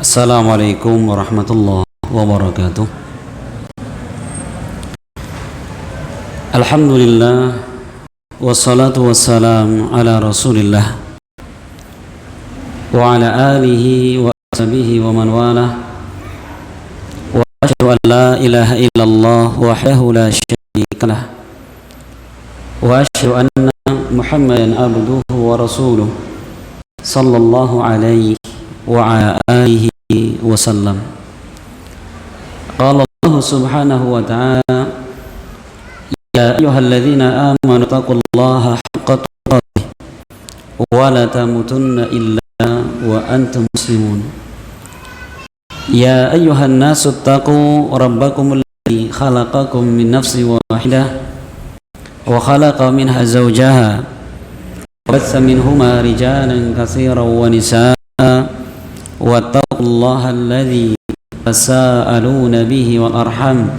Assalamualaikum warahmatullahi wabarakatuh. Alhamdulillah, wassalatu wassalamu ala rasulillah wa ala alihi wa ashabihi wa man walah. Wa asyhadu an la ilaha illallah wahdahu la syarika lah, wa asyhadu anna Muhammadan abduhu wa rasuluh sallallahu alaihi wa ala alihi wa sallam. Qala Allah subhanahu wa ta'ala, ya ayyuhalladzina amanu taqullaha haqqa tuqatih wa la tamutunna illa wa antum muslimun. Ya ayyuhan nasu taqu rabbakumul ladzi khalaqakum min nafsin wahidah wa khalaqa minha zawjaha wa batha minhuma rijalan katsiran wa nisaa wattaqullaha alladzi tasaaluna bihi wal arham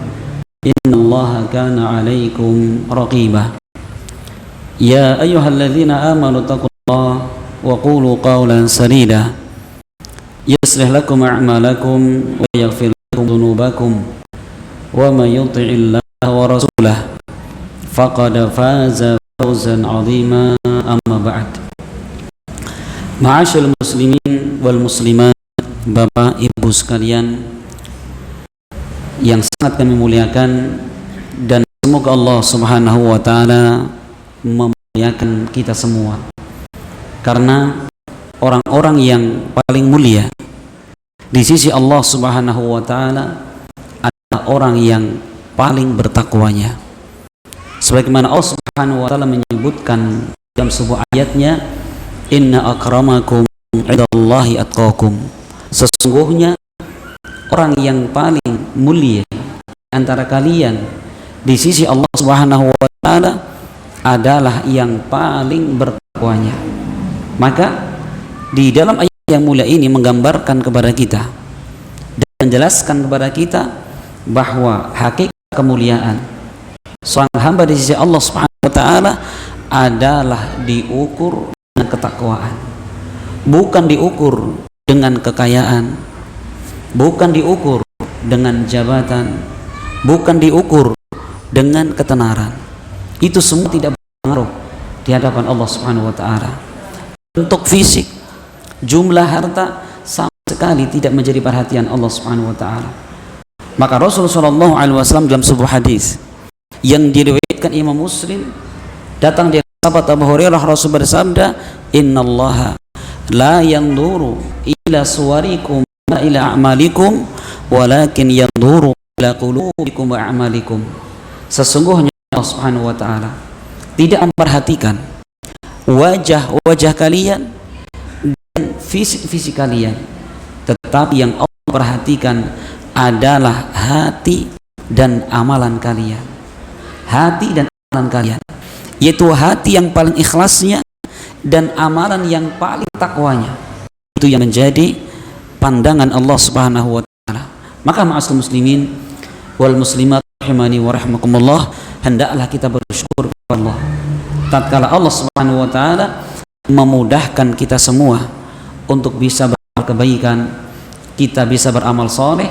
innallaha kana 'alaikum raqiba. Ya ayyuhalladzina amanu taqullaha wa qulu qawlan sadida yuslih lakum a'malakum wa yaghfir lakum dhunubakum wa may yuti'illaha wa rasulahu faqad faza fawzan 'azima. Amma ba'd. Ma'asyiral muslimin wal muslimat, Bapak Ibu sekalian yang sangat kami muliakan, dan semoga Allah subhanahu wa ta'ala memuliakan kita semua, karena orang-orang yang paling mulia di sisi Allah subhanahu wa ta'ala adalah orang yang paling bertakwanya. Sebagaimana Allah subhanahu wa ta'ala menyebutkan dalam sebuah ayatnya, inna akramakum indallahi atqakum, sesungguhnya orang yang paling mulia antara kalian di sisi Allah Subhanahu wa taala adalah yang paling bertakwanya. Maka di dalam ayat yang mulia ini menggambarkan kepada kita dan menjelaskan kepada kita bahwa hakikat kemuliaan seorang hamba di sisi Allah Subhanahu wa taala adalah diukur dengan ketakwaan, bukan diukur dengan kekayaan, bukan diukur dengan jabatan, bukan diukur dengan ketenaran. Itu semua tidak berpengaruh di hadapan Allah Subhanahu wa taala. Bentuk fisik, jumlah harta sama sekali tidak menjadi perhatian Allah Subhanahu wa taala. Maka Rasulullah sallallahu alaihi wasallam dalam sebuah hadis yang diriwayatkan Imam Muslim, datang dari sahabat Abu Hurairah, Rasul bersabda, innallaha la yanzuru ila suwarikum wa ila a'malikum walakin yanzuru ila qulubikum wa a'malikum. Sesungguhnya Allah Subhanahu wa taala tidak memperhatikan wajah-wajah kalian dan fisik-fisik kalian, tetapi yang Allah perhatikan adalah hati dan amalan kalian. Hati dan amalan kalian, yaitu hati yang paling ikhlasnya dan amalan yang paling takwanya, itu yang menjadi pandangan Allah Subhanahu wa taala. Maka ma'asyiral muslimin wal muslimat rahimani wa rahimakumullah, hendaklah kita bersyukur kepada Allah tatkala Allah Subhanahu wa taala memudahkan kita semua untuk bisa beramal kebaikan, kita bisa beramal soleh,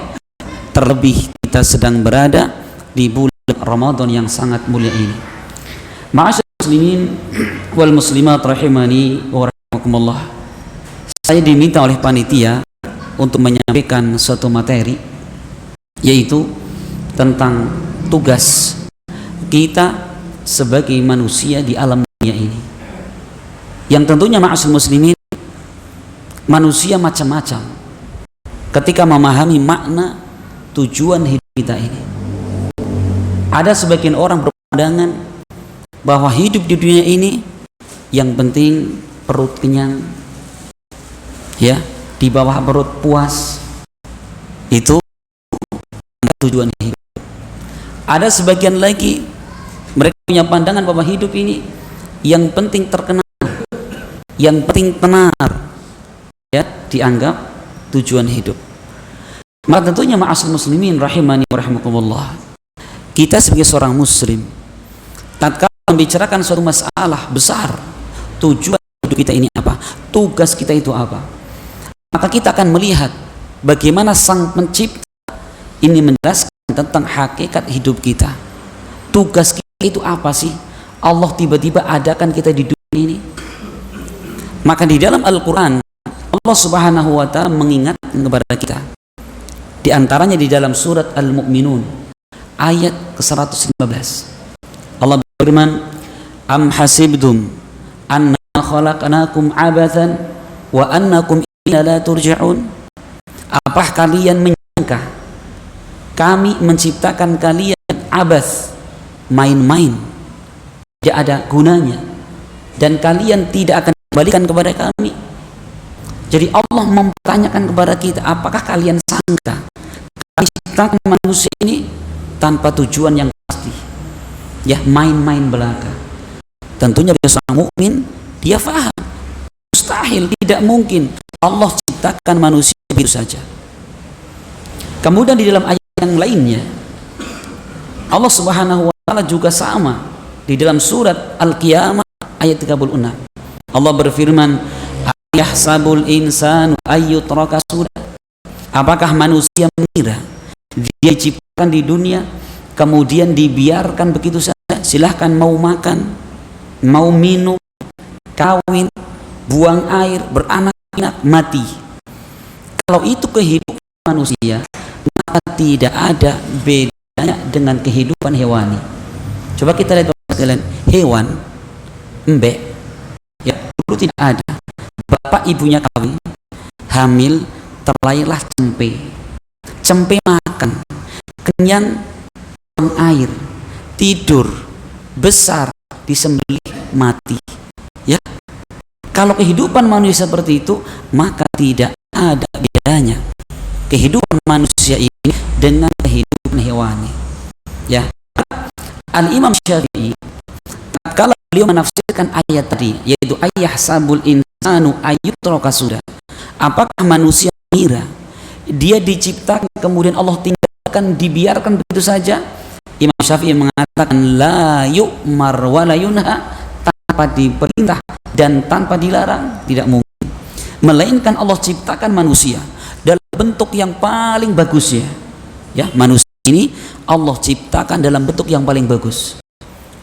terlebih kita sedang berada di bulan Ramadan yang sangat mulia ini. Ma'asyiral muslimin wal muslimat rahimani wa rahimakumullah, saya diminta oleh panitia untuk menyampaikan suatu materi, yaitu tentang tugas kita sebagai manusia di alam dunia ini, yang tentunya ma'asyiral muslimin, manusia macam-macam ketika memahami makna tujuan hidup kita ini. Ada sebagian orang berpandangan bahwa hidup di dunia ini yang penting perut kenyang, ya, di bawah perut puas, itu tujuan hidup. Ada sebagian lagi mereka punya pandangan bahwa hidup ini yang penting terkenal, yang penting tenar, ya, dianggap tujuan hidup. Maka tentunya ma'asyiral muslimin rahimani wa rahimakumullah, kita sebagai seorang muslim tatkala membicarakan suatu masalah besar, tujuan hidup kita ini apa, tugas kita itu apa, maka kita akan melihat Bagaimana sang pencipta ini menjelaskan tentang hakikat hidup kita. Tugas kita itu apa sih? Allah tiba-tiba adakan kita di dunia ini. Maka di dalam Al-Quran Allah Subhanahu wa ta'ala mengingatkan kepada kita. Di antaranya di dalam surat Al-Mu'minun ayat ke-115. Allah berfirman, "Am hasibtum anna khalaqnakum abathan wa annakum ila la turja'un?" Apakah kalian menyangka kami menciptakan kalian abath, main-main, tidak ada gunanya, dan kalian tidak akan kembalikan kepada kami? Jadi Allah mempertanyakan kepada kita, apakah kalian sangka kami ciptakan manusia ini tanpa tujuan yang pasti, ya main-main belaka? Tentunya bagi seorang mukmin, dia faham mustahil, tidak mungkin Allah ciptakan manusia begitu saja. Kemudian di dalam ayat yang lainnya Allah Subhanahu wa ta'ala juga sama di dalam surat Al-Qiyamah ayat 36. Allah berfirman, "Ayahsabul insanu ayyutraka sudah?" Apakah manusia mengira dia diciptakan di dunia kemudian dibiarkan begitu saja? Silahkan mau makan, mau minum, kawin, buang air, beranak-anak, mati. Kalau itu kehidupan manusia, maka tidak ada bedanya dengan kehidupan hewani. Coba kita lihat sekalian, hewan embek ya dulu tidak ada, bapak ibunya kawin, hamil, terlahirlah cempe makan, kenyang, buang air, tidur, besar, disembelih, mati. Ya, kalau kehidupan manusia seperti itu, maka tidak ada bedanya kehidupan manusia ini dengan kehidupan hewani. Ya, Al-Imam Syafi'i kalau beliau menafsirkan ayat tadi, yaitu ayahsabul insanu ayyutraka sudah, apakah manusia mengira dia diciptakan kemudian Allah tinggalkan, dibiarkan begitu saja? Imam Syafi'i mengatakan la yu'mar wa la yunha, tanpa diperintah dan tanpa dilarang, tidak mungkin. Melainkan Allah ciptakan manusia dalam bentuk yang paling bagus, ya manusia ini Allah ciptakan dalam bentuk yang paling bagus.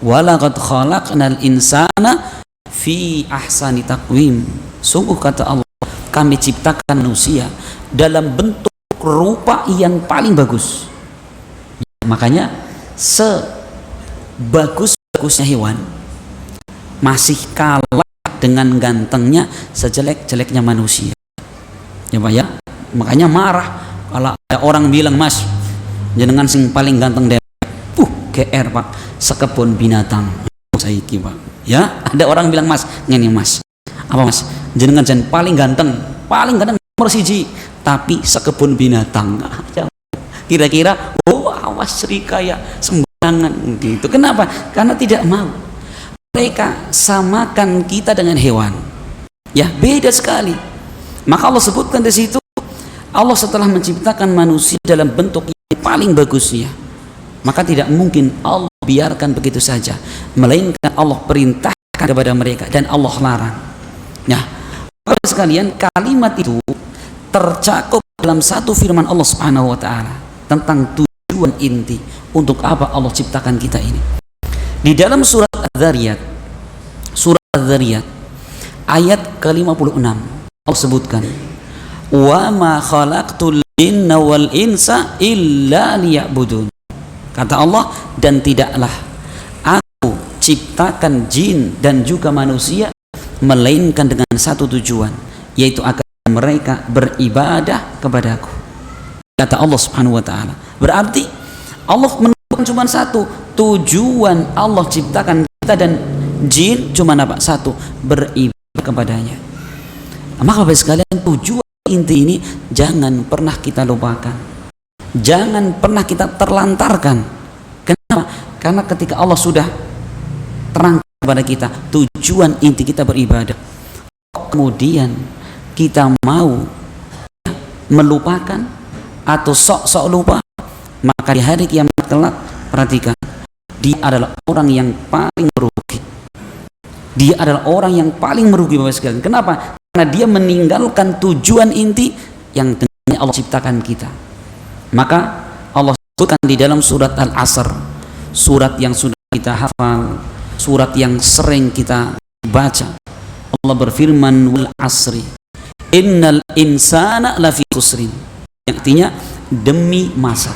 Walaqad khalaqnal insana fi ahsani taqwim. Sungguh kata Allah, kami ciptakan manusia dalam bentuk rupa yang paling bagus. Makanya sebagus-bagusnya hewan masih kalah dengan gantengnya sejelek-jeleknya manusia. Ya Pak ya, makanya marah kalau ada orang bilang, "Mas, jenengan sing paling ganteng deh." GR Pak, sekebun binatang. Saiki Pak. Ya, ada orang bilang, "Mas, ngene Mas. Apa Mas? Jenengan jen paling ganteng nomor 1, tapi sekebun binatang." Kira-kira, oh awas Srikaya sembarangan gitu. Kenapa? Karena tidak mau. Mereka samakan kita dengan hewan. Ya, beda sekali. Maka Allah sebutkan di situ, Allah setelah menciptakan manusia dalam bentuk yang paling bagusnya, maka tidak mungkin Allah biarkan begitu saja, melainkan Allah perintahkan kepada mereka dan Allah larang. Nah, Bapak sekalian, kalimat itu tercakup dalam satu firman Allah Subhanahu wa ta'ala tentang tujuan inti untuk apa Allah ciptakan kita ini. Di dalam surat Az-Zariyat ayat ke-56 Allah sebutkan, "Wa ma khalaqtul jinna wal insa illa liya'budun." Kata Allah, dan tidaklah aku ciptakan jin dan juga manusia melainkan dengan satu tujuan, yaitu agar mereka beribadah kepadaku. Kata Allah Subhanahu wa ta'ala. Berarti Allah menentukan cuma satu tujuan Allah ciptakan kita dan jin, cuma apa? Satu, beribadah kepadanya. Maka Bapak sekalian, tujuan inti ini jangan pernah kita lupakan. Jangan pernah kita terlantarkan. Kenapa? Karena ketika Allah sudah terangkan kepada kita tujuan inti kita beribadah, kemudian kita mau melupakan atau sok-sok lupa, maka di hari kiamat kelak, perhatikan, dia adalah orang yang paling merugi. Dia adalah orang yang paling merugi Bapak sekalian. Kenapa? Karena dia meninggalkan tujuan inti yang Allah ciptakan kita. Maka Allah sebutkan di dalam surat Al-Asr, surat yang sudah kita hafal, surat yang sering kita baca. Allah berfirman, wal asri innal insana lafi khusrin, yang artinya demi masa,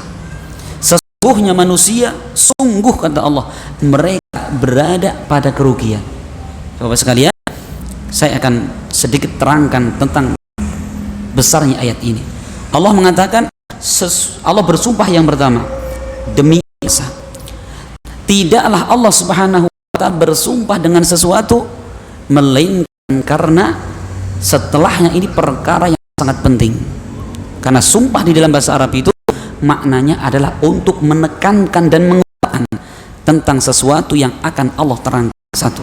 sesungguhnya manusia, sungguh kata Allah, mereka berada pada kerugian. Bapak sekalian, saya akan sedikit terangkan tentang besarnya ayat ini. Allah mengatakan, Allah bersumpah yang pertama demi masa. Tidaklah Allah Subhanahu wa ta'ala bersumpah dengan sesuatu melainkan karena setelahnya ini perkara yang sangat penting. Karena sumpah di dalam bahasa Arab itu maknanya adalah untuk menekankan dan menguatkan tentang sesuatu yang akan Allah terangkan. Satu.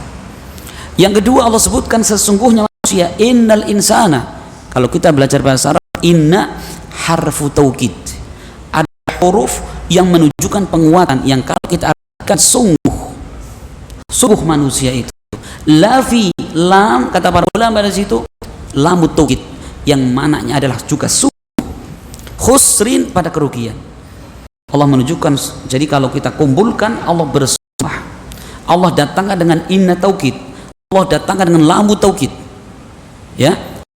Yang kedua, Allah sebutkan sesungguhnya manusia, innal insana. Kalau kita belajar bahasa Arab, inna harfu taukid, ada huruf yang menunjukkan penguatan, yang kalau kita artikan sungguh manusia itu. Lafi, lam, kata para ulama dari situ lamut taukid, yang mananya adalah juga sungguh. Khusrin, pada kerugian. Allah menunjukkan, jadi kalau kita kumpulkan, Allah bersumpah, Allah datangkan dengan inna taukid, Allah datangkan dengan lamut taukid, ya,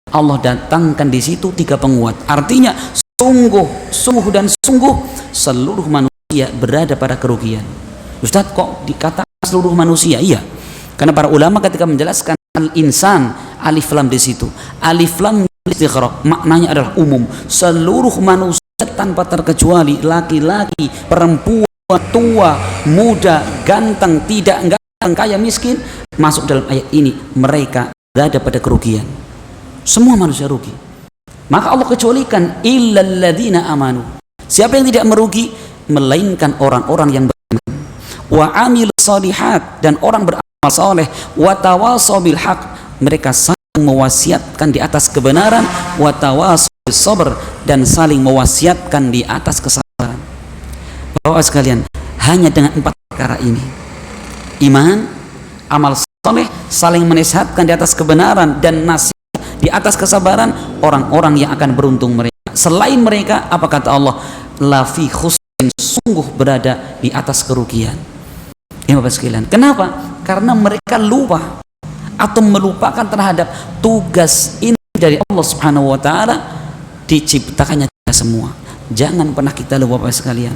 Allah datangkan di situ tiga penguat. Artinya sungguh dan sungguh seluruh manusia berada pada kerugian. Ustadz, kok dikatakan seluruh manusia? Iya, karena para ulama ketika menjelaskan al-insan, alif lam di situ, alif lam istighraq, maknanya adalah umum, seluruh manusia tanpa terkecuali, laki-laki, perempuan, tua, muda, ganteng, tidak ganteng, kaya, miskin, masuk dalam ayat ini. Mereka berada pada kerugian. Semua manusia rugi. Maka Allah kecualikan illal ladzina amanu. Siapa yang tidak merugi? Melainkan orang-orang yang beriman. Wa amilus shalihat, dan orang beramal saleh. Wa tawassaw bil haq, mereka saling mewasiatkan di atas kebenaran. Wa tawassaw bis sabr, dan saling mewasiatkan di atas kesabaran. Bapak sekalian, hanya dengan 4 perkara ini, iman, amal saleh, saling menasihatkan di atas kebenaran, dan nasihat di atas kesabaran, orang-orang yang akan beruntung mereka. Selain mereka, apa kata Allah? Lafi khusrin, sungguh berada di atas kerugian. Ya Bapak sekalian, kenapa? Karena mereka lupa atau melupakan terhadap tugas ini dari Allah Subhanahu wa ta'ala, diciptakannya kita semua. Jangan pernah kita lupa Bapak sekalian,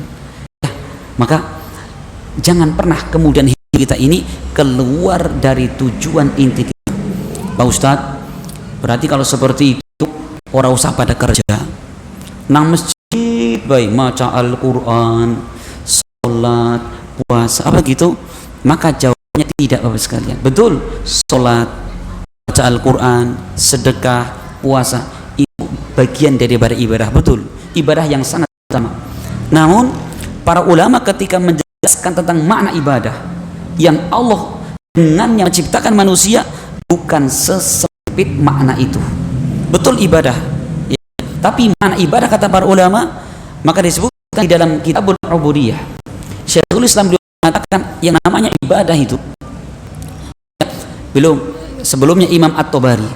ya, maka jangan pernah kemudian hidup kita ini keluar dari tujuan inti kita. Pak Ustadz, berarti kalau seperti itu orang usah pada kerja, nang masjid baik, maca Al-Quran, sholat, puasa, apa gitu? Maka jawabannya tidak Bapak sekalian. Betul, sholat, baca Al-Quran, sedekah, puasa, itu bagian daripada ibadah. Betul, ibadah yang sangat utama. Namun para ulama ketika menjelaskan tentang makna ibadah yang Allah dengannya menciptakan manusia, bukan sesempit makna itu. Betul ibadah, ya, tapi makna ibadah kata para ulama maka disebutkan di dalam Kitabul Ubudiyah. Syekhul Islam mengatakan yang namanya ibadah itu, ya, belum sebelumnya Imam At-Tabari,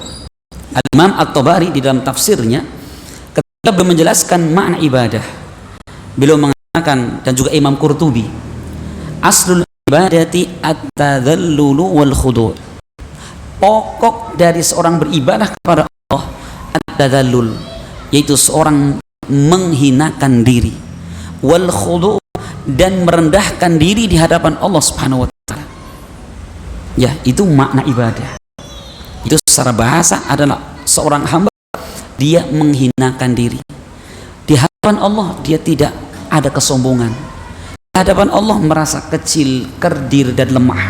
Imam At-Tabari di dalam tafsirnya ketika belum menjelaskan makna ibadah, belum mengatakan, dan juga Imam Qurtubi, aslul ibadati at-tadhallulu wal khudu', pokok dari seorang beribadah kepada Allah at-tadhallul, yaitu seorang menghinakan diri, wal khudu', dan merendahkan diri di hadapan Allah Subhanahu wa ta'ala. Ya, itu makna ibadah. Itu secara bahasa adalah seorang hamba dia menghinakan diri di hadapan Allah, dia tidak ada kesombongan. Di hadapan Allah merasa kecil, kerdil, dan lemah.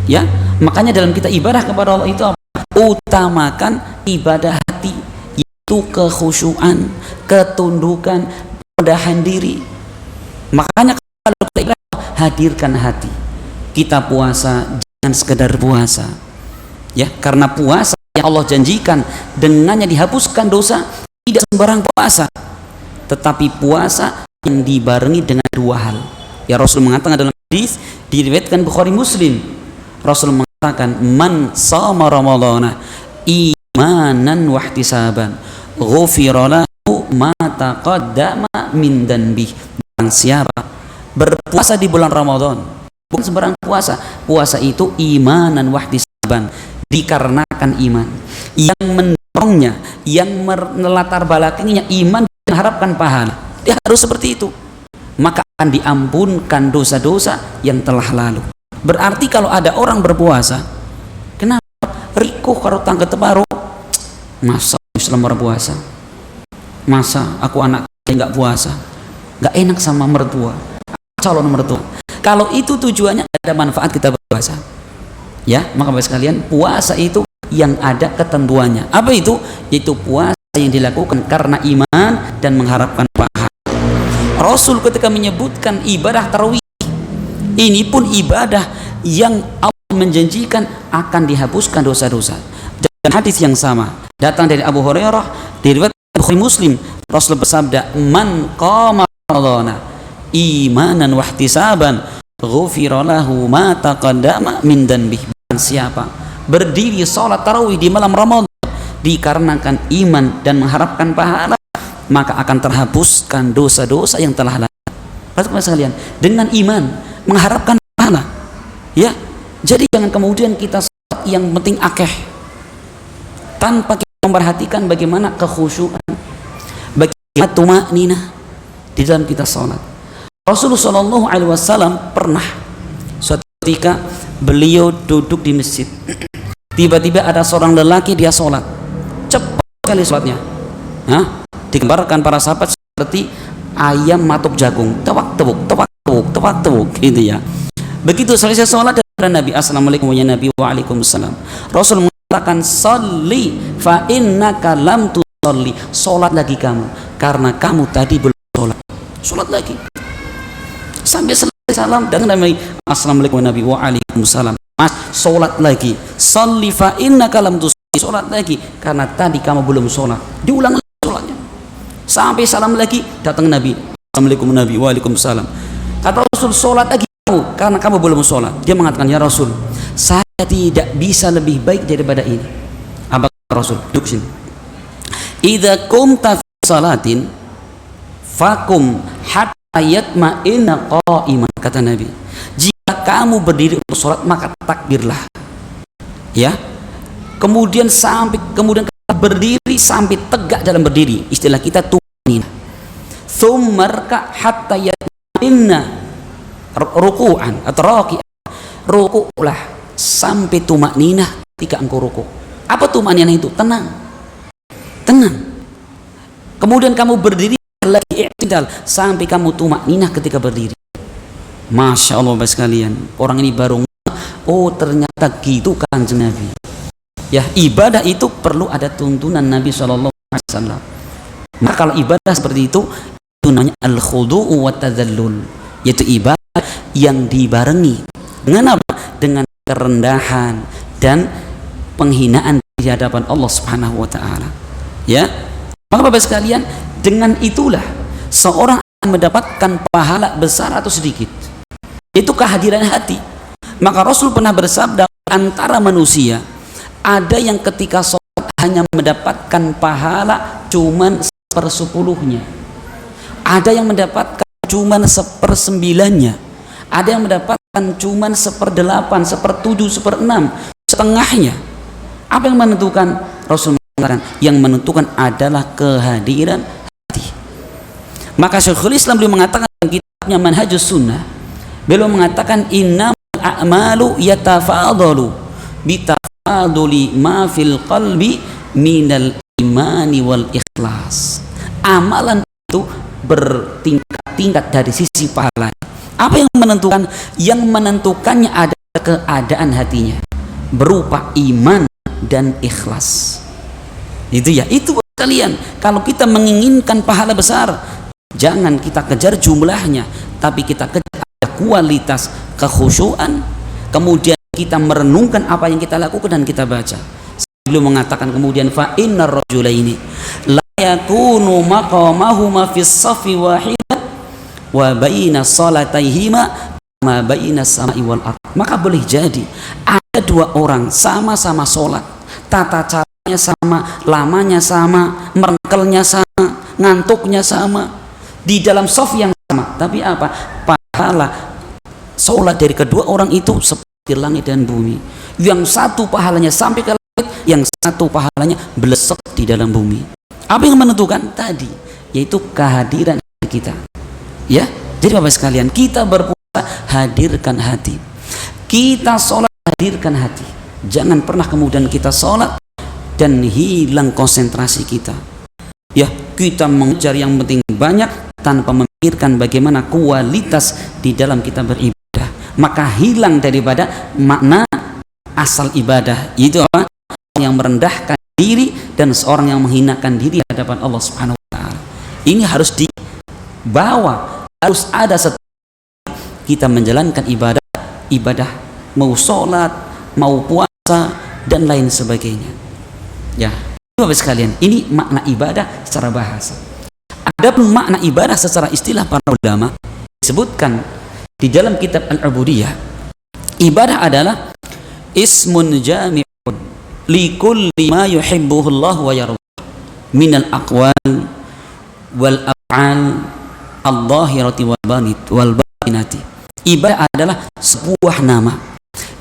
Ya, makanya dalam kita ibadah kepada Allah itu apa? Utamakan ibadah hati, yaitu kekhusyuan, ketundukan, rendahan diri. Makanya kalau kita ibadah, hadirkan hati. Kita puasa, jangan sekedar puasa, ya, karena puasa yang Allah janjikan dengannya dihapuskan dosa, tidak sembarang puasa, tetapi puasa yang dibarengi dengan 2 hal. Ya, Rasul mengatakan dalam hadis diriwayatkan Bukhari Muslim, Rasul mengatakan, man shama ramadhana imanan wa ihtisaban ghufira lahu ma taqaddama min danbi. Barang siapa berpuasa di bulan Ramadan, bukan sembarang puasa. Puasa itu imanan wahtisaban, dikarenakan iman. Yang mendorongnya, yang melatar belakanginya iman dan mengharapkan pahala. Dia harus seperti itu. Maka akan diampunkan dosa-dosa yang telah lalu. Berarti kalau ada orang berpuasa, kenapa rikuh karo tangga teparu? Masa Islam berpuasa? Masa aku anak nggak puasa? Nggak enak sama mertua, calon mertua. Kalau itu tujuannya ada manfaat kita berpuasa, ya maka bapak sekalian, puasa itu yang ada ketentuannya. Apa itu? Itu puasa yang dilakukan karena iman dan mengharapkan pahala. Rasul ketika menyebutkan ibadah tarawih, ini pun ibadah yang Allah menjanjikan akan dihapuskan dosa-dosa. Dan hadis yang sama datang dari Abu Hurairah, diriwayatkan Bukhari Muslim, Rasul bersabda, "Man qama ramadhana imanan wahtisaban, ghufira lahu ma taqaddama min dhanbihi." Siapa berdiri salat tarawih di malam Ramadan dikarenakan iman dan mengharapkan pahala, maka akan terhapuskan dosa-dosa yang telah lalu. Teman-teman sekalian, dengan iman mengharapkan pahala, ya. Jadi jangan kemudian kita sholat yang penting akeh tanpa kita memperhatikan bagaimana kekhusyuan, bagaimana tumakninah di dalam kita sholat. Rasulullah SAW pernah suatu ketika beliau duduk di masjid, tiba-tiba ada seorang lelaki, dia sholat cepat sekali sholatnya, digambarkan para sahabat seperti ayam matuk jagung, tewak tewuk, tewak tewuk, tewak tewuk, gitu ya. Begitu selesai sholat dari Nabi, assalamualaikum ya Nabi, waalaikumsalam. Rasul mengatakan, "Sholli fa innaka lam tusolli." Sholat lagi kamu, karena kamu tadi belum sholat. Sholat lagi sampai selesai salam dan Nabi, assalamualaikum ya Nabi, waalaikumsalam. Mas, sholat lagi. "Sholli fa innaka lam tusolli." Sholat lagi karena tadi kamu belum sholat. Diulang lagi sholatnya sampai salam lagi. Datang Nabi, assalamualaikum Nabi, waalaikumsalam. Kata Rasul, sholat lagi kamu karena kamu belum sholat. Dia mengatakan, ya Rasul, saya tidak bisa lebih baik daripada ini. Apa kata Rasul? Duduk sini. Idza kumta fi salatin fakum hatta yatma'inna qa'iman. Kata Nabi, jika kamu berdiri untuk sholat maka takbirlah, ya. Kemudian kita berdiri sampai tegak dalam berdiri. Istilah kita tumakninah. Tsummarka hatta yatma'inna ruku'an atau raki'an. Ruku'lah sampai tumakninah ketika engkau ruku'. Apa tumakninah itu? Tenang. Tenang. Kemudian kamu berdiri lagi i'tidal sampai kamu tumakninah ketika berdiri. Masya Allah Bapak sekalian, orang ini baru, oh ternyata gitu Kanjeng Nabi. Ya, ibadah itu perlu ada tuntunan Nabi SAW. Maka kalau ibadah seperti itu namanya al-khudu'u wa tadzallul, yaitu ibadah yang dibarengi dengan apa? Dengan kerendahan dan penghinaan di hadapan Allah Subhanahu wa taala. Ya. Maka Bapak sekalian, dengan itulah seorang akan mendapatkan pahala besar atau sedikit. Itu kehadiran hati. Maka Rasul pernah bersabda, antara manusia ada yang ketika sholat hanya mendapatkan pahala cuman 1/10-nya, ada yang mendapatkan cuman 1/9-nya, ada yang mendapatkan cuman 1/8, 1/7, 1/6, setengahnya. Apa yang menentukan? Rasul mengatakan yang menentukan adalah kehadiran hati. Maka Syekhul Islam beliau mengatakan dalam kitabnya Manhajus Sunnah, beliau mengatakan innamal a'malu yatafadalu bitafaduli ma fil qalbi minal imani wal ikhlas. Amalan itu bertingkat-tingkat dari sisi pahala. Apa yang menentukan? Yang menentukannya adalah keadaan hatinya berupa iman dan ikhlas. Itu ya, itu kalian. Kalau kita menginginkan pahala besar, jangan kita kejar jumlahnya, tapi kita kejar kualitas kekhusyuan, kemudian kita merenungkan apa yang kita lakukan dan kita baca. Belum mengatakan kemudian fa innar rajulaini la yakunu maqamahuma fis safi wahidan wa baina salataihima ma baina samai wal ard. Maka boleh jadi ada dua orang sama-sama sholat, tata caranya sama, lamanya sama, merengkelnya sama, ngantuknya sama, di dalam shaf yang sama, tapi apa? Pahala sholat dari kedua orang itu seperti langit dan bumi. Yang satu pahalanya sampai ke langit, yang satu pahalanya belesek di dalam bumi. Apa yang menentukan tadi? Yaitu kehadiran kita. Ya, jadi Bapak sekalian, kita berpuasa hadirkan hati, kita sholat hadirkan hati. Jangan pernah kemudian kita sholat dan hilang konsentrasi kita. Ya, kita mengejar yang penting banyak tanpa memikirkan bagaimana kualitas di dalam kita beribadah, maka hilang daripada makna asal ibadah. Itu apa? Yang merendahkan diri dan seorang yang menghinakan diri di hadapan Allah Subhanahu wa taala. Ini harus dibawa, harus ada setelah kita menjalankan ibadah mau sholat, mau puasa dan lain sebagainya. Ya, Bapak sekalian, ini makna ibadah secara bahasa. Adapun makna ibadah secara istilah para ulama disebutkan di dalam kitab Al-Ubudiyah, ibadah adalah ismun jami'un li kulli ma yuhibbuhu Allah wa yardah minal aqwal wal af'al al-zahirati wal batinati. Ibadah adalah sebuah nama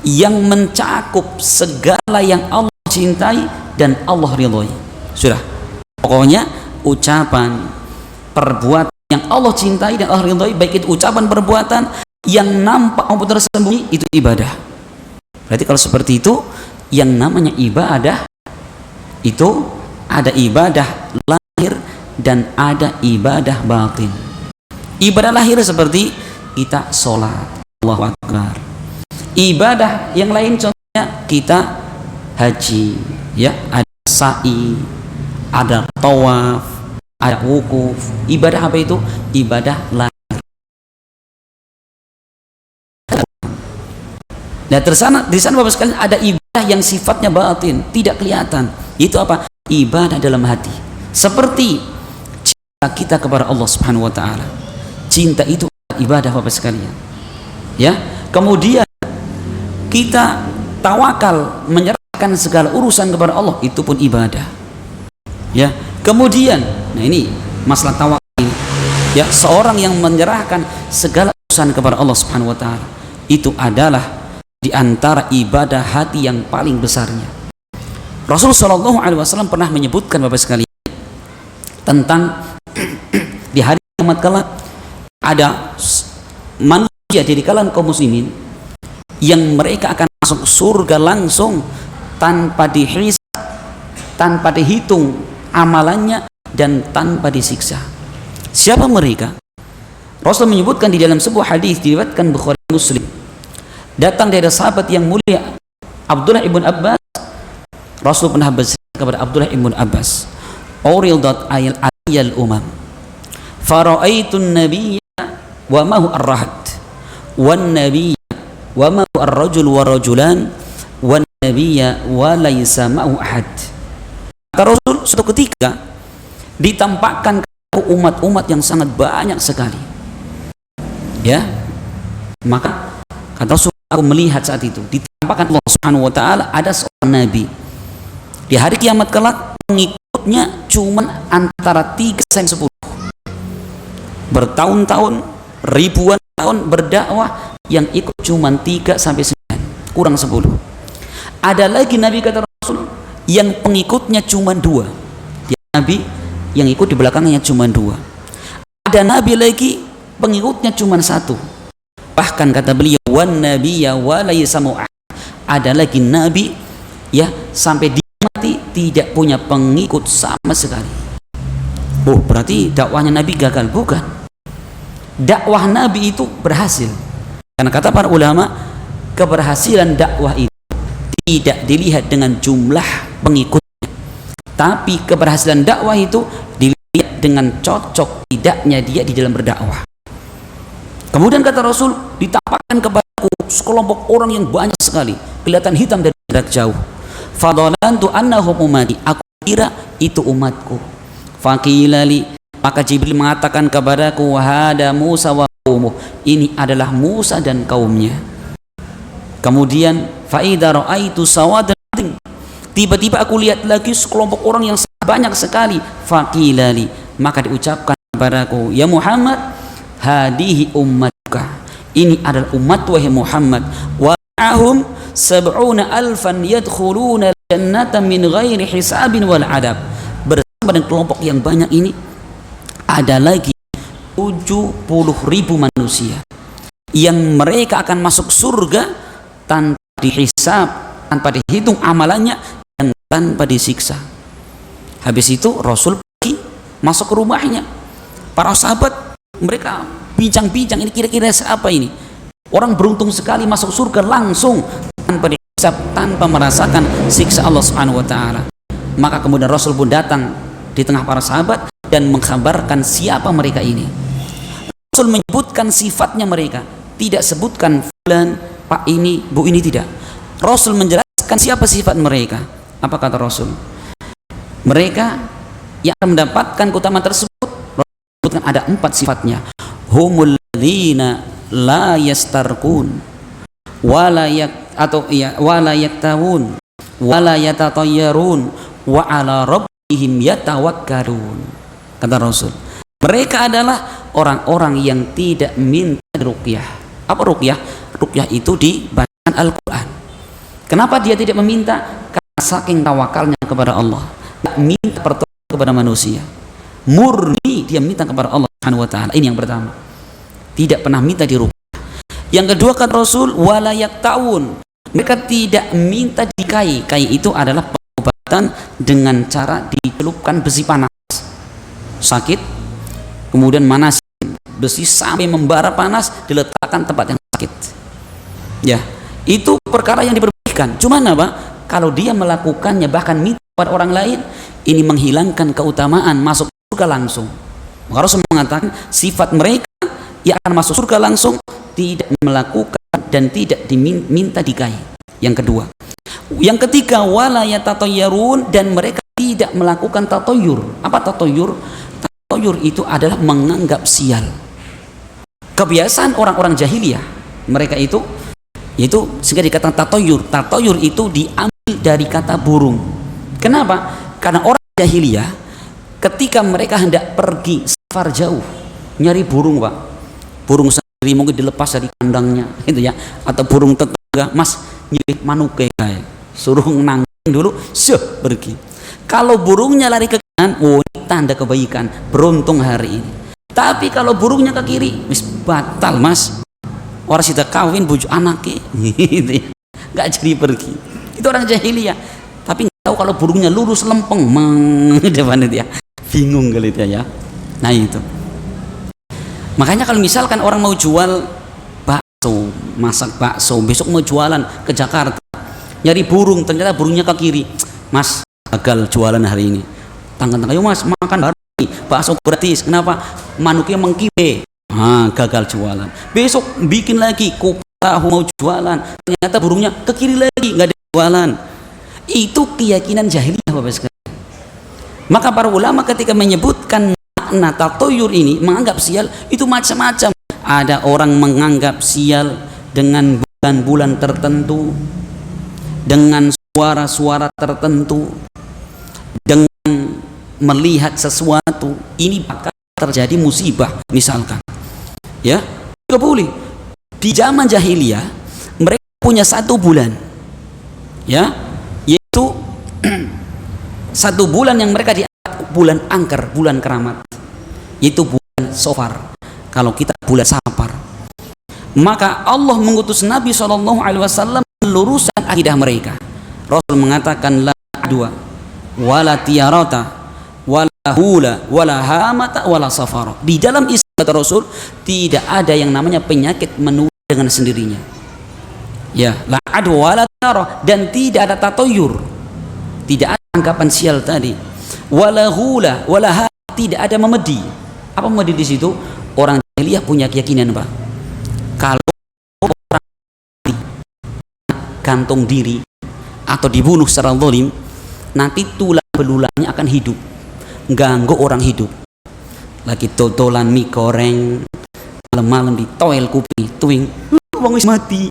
yang mencakup segala yang Allah cintai dan Allah ridhoi. Sudah, pokoknya ucapan, perbuatan yang Allah cintai dan Allah ridhoi, baik itu ucapan, perbuatan yang nampak maupun tersembunyi, itu ibadah. Berarti kalau seperti itu, yang namanya ibadah itu ada ibadah lahir dan ada ibadah batin. Ibadah lahir seperti kita sholat, Allahu Akbar. Ibadah yang lain contohnya kita haji, ya, ada sa'i, ada tawaf, ada wukuf. Ibadah apa itu? Ibadah lahir. Nah, di sana Bapak sekalian ada ibadah yang sifatnya batin, tidak kelihatan. Itu apa? Ibadah dalam hati. Seperti cinta kita kepada Allah Subhanahu wa taala. Cinta itu ibadah Bapak sekalian. Ya. Kemudian kita tawakal, menyerahkan segala urusan kepada Allah, itu pun ibadah. Ya. Kemudian, nah ini masalah tawakal ini. Ya, seorang yang menyerahkan segala urusan kepada Allah Subhanahu wa taala, itu adalah di antara ibadah hati yang paling besarnya. Rasulullah SAW pernah menyebutkan Bapak sekalian tentang di hari kiamat kelak ada manusia dari kalangan kaum muslimin yang mereka akan masuk surga langsung tanpa dihisab, tanpa dihitung amalannya dan tanpa disiksa. Siapa mereka? Rasul menyebutkan di dalam sebuah hadis diriwayatkan Bukhari Muslim, datang dari sahabat yang mulia Abdullah ibn Abbas. Rasul pernah bersabda kepada Abdullah ibn Abbas, "Uridat ayal umam, fara'aitun nabiyya wa ma huwa ar-rahad, wan nabiyya wa ma huwa ar-rajul wa rajulan, wan nabiyya wa laysa ma'hu ahad." Kata Rasul, suatu ketika ditampakkan umat-umat yang sangat banyak sekali. Ya, maka kata Rasul, aku melihat saat itu ditampakkan Allah Subhanahu wa taala ada seorang nabi. Di hari kiamat kelak pengikutnya cuma antara 3 sampai 10. Bertahun-tahun, ribuan tahun berdakwah, yang ikut cuma 3 sampai 9, kurang 10. Ada lagi nabi kata Rasul yang pengikutnya cuma 2. Nabi yang ikut di belakangnya cuma 2. Ada nabi lagi pengikutnya cuma 1. Bahkan kata beliau, wan nabiyya wa laysa mu'ah, ada lagi nabi ya sampai dia mati tidak punya pengikut sama sekali. Oh, berarti dakwahnya nabi gagal? Bukan. Dakwah nabi itu berhasil. Karena kata para ulama, keberhasilan dakwah itu tidak dilihat dengan jumlah pengikutnya, tapi keberhasilan dakwah itu dilihat dengan cocok tidaknya dia di dalam berdakwah. Kemudian kata Rasul, ditampakkan kepadaku sekelompok orang yang banyak sekali, kelihatan hitam dari jarak jauh. Fadhalantu annahum ummati, aku kira itu umatku. Faqilali, maka Jibril mengatakan kepadaku, hada Musa wa qaumuh, ini adalah Musa dan kaumnya. Kemudian fa idza ra'aitu sawadan, tiba-tiba aku lihat lagi sekelompok orang yang banyak sekali. Faqilali, maka diucapkan kepadaku, ya Muhammad, hadihi ummatuka, ini adalah umat wahai Muhammad, wa ahum sab'una alfan yadkhuluna jannata min ghairi hisabin wal adab. Bersama dengan kelompok yang banyak ini ada lagi 70.000 manusia yang mereka akan masuk surga tanpa dihisab, tanpa dihitung amalannya, dan tanpa disiksa. Habis itu Rasul pergi masuk ke rumahnya. Para sahabat mereka bincang-bincang, ini kira-kira siapa ini? Orang beruntung sekali masuk surga langsung tanpa dihisab, tanpa merasakan siksa Allah Subhanahu wa taala. Maka kemudian Rasul pun datang di tengah para sahabat dan mengkabarkan siapa mereka ini. Rasul menyebutkan sifatnya mereka, tidak sebutkan fulan, pak ini, bu ini, tidak. Rasul menjelaskan siapa sifat mereka. Apa kata Rasul? Mereka yang akan mendapatkan keutamaan tersebut, Rasul sebutkan ada 4 sifatnya. Humul ladzina la yastarqun wala yaktawun wala yatatayyarun wa ala rabbihim yatawakkalun. Kata Rasul, mereka adalah orang-orang yang tidak minta ruqyah. Apa ruqyah? Ruqyah itu dibacakan Al-Quran. Kenapa dia tidak meminta? Karena saking tawakalnya kepada Allah, tidak minta pertolongan kepada manusia, murni dia minta kepada Allah Subhanahu wa taala. Ini yang pertama, tidak pernah minta di ruqyah. Yang kedua kata Rasul, wala yakta'un, mereka tidak minta dikai. Kai itu adalah pengobatan dengan cara dicelupkan besi panas, sakit, kemudian manasin besi sampai membara panas, diletakkan tempat yang sakit. Ya, itu perkara yang diperbolehkan. Cuman apa? Kalau dia melakukannya bahkan minta kepada orang lain, ini menghilangkan keutamaan masuk surga langsung. Maka Rasul mengatakan sifat mereka yang akan masuk surga langsung tidak melakukan dan tidak diminta dikai. Yang kedua. Yang ketiga, wala yatatayyarun, dan mereka tidak melakukan tatoyur. Apa tatoyur? Tatoyur itu adalah menganggap sial. Kebiasaan orang-orang jahiliyah, mereka itu sehingga dikatakan tatoyur. Tatoyur itu diambil dari kata burung. Kenapa? Karena orang jahiliyah ketika mereka hendak pergi safar jauh nyari burung, Pak, burung sendiri mungkin dilepas dari kandangnya itu ya, atau burung tetangga, mas nyari manuke kayak suruh nanggung dulu, pergi. Kalau burungnya lari ke kanan, oh ini tanda kebaikan, beruntung hari ini. Tapi kalau burungnya ke kiri, wis batal, mas, orang sudah kawin bujuk anaknya gitu ya, nggak jadi pergi. Itu orang jahiliyah, tapi nggak tahu kalau burungnya lurus lempeng depan itu ya, bingung kali itu ya. Nah itu, makanya kalau misalkan orang mau jual bakso, masak bakso, besok mau jualan ke Jakarta, nyari burung, ternyata burungnya ke kiri, mas gagal jualan hari ini. Tangan-tangan, yuk mas makan baru nih, bakso gratis. Kenapa? Manuknya mengkibe, gagal jualan. Besok bikin lagi kupat tahu mau jualan, ternyata burungnya ke kiri lagi, nggak ada jualan. Itu keyakinan jahiliyah, Bapak sekalian. Maka para ulama ketika menyebutkan makna tatoyur ini, menganggap sial, itu macam-macam. Ada orang menganggap sial dengan bulan-bulan tertentu, dengan suara-suara tertentu, dengan melihat sesuatu, ini bakal terjadi musibah misalkan, ya, nggak boleh. Di zaman jahiliyah mereka punya 1 bulan, ya, yaitu 1 bulan yang mereka dianggap bulan angker, bulan keramat, yaitu bulan Safar. Kalau kita bulan Safar, maka Allah mengutus Nabi SAW meluruskan akidah mereka. Rasul mengatakan la adwa wala tiyarata wala hula wala hamata wala safara. Di dalam Islam, kata Rasul, tidak ada yang namanya penyakit menular dengan sendirinya. Ya, la adwa wala tiyarah, dan tidak ada tatoyur, tidak ada anggapan sial tadi. Wala hula wala hamata, tidak ada memedi. Apa memedi di situ? Orang jahiliyah punya keyakinan, Pak, kalau orang gantung diri atau dibunuh secara zalim, nanti tulang belulangnya akan hidup, ganggu orang hidup. Lagi totolan mie goreng malam-malam di toel kupi tuing, wong wis mati.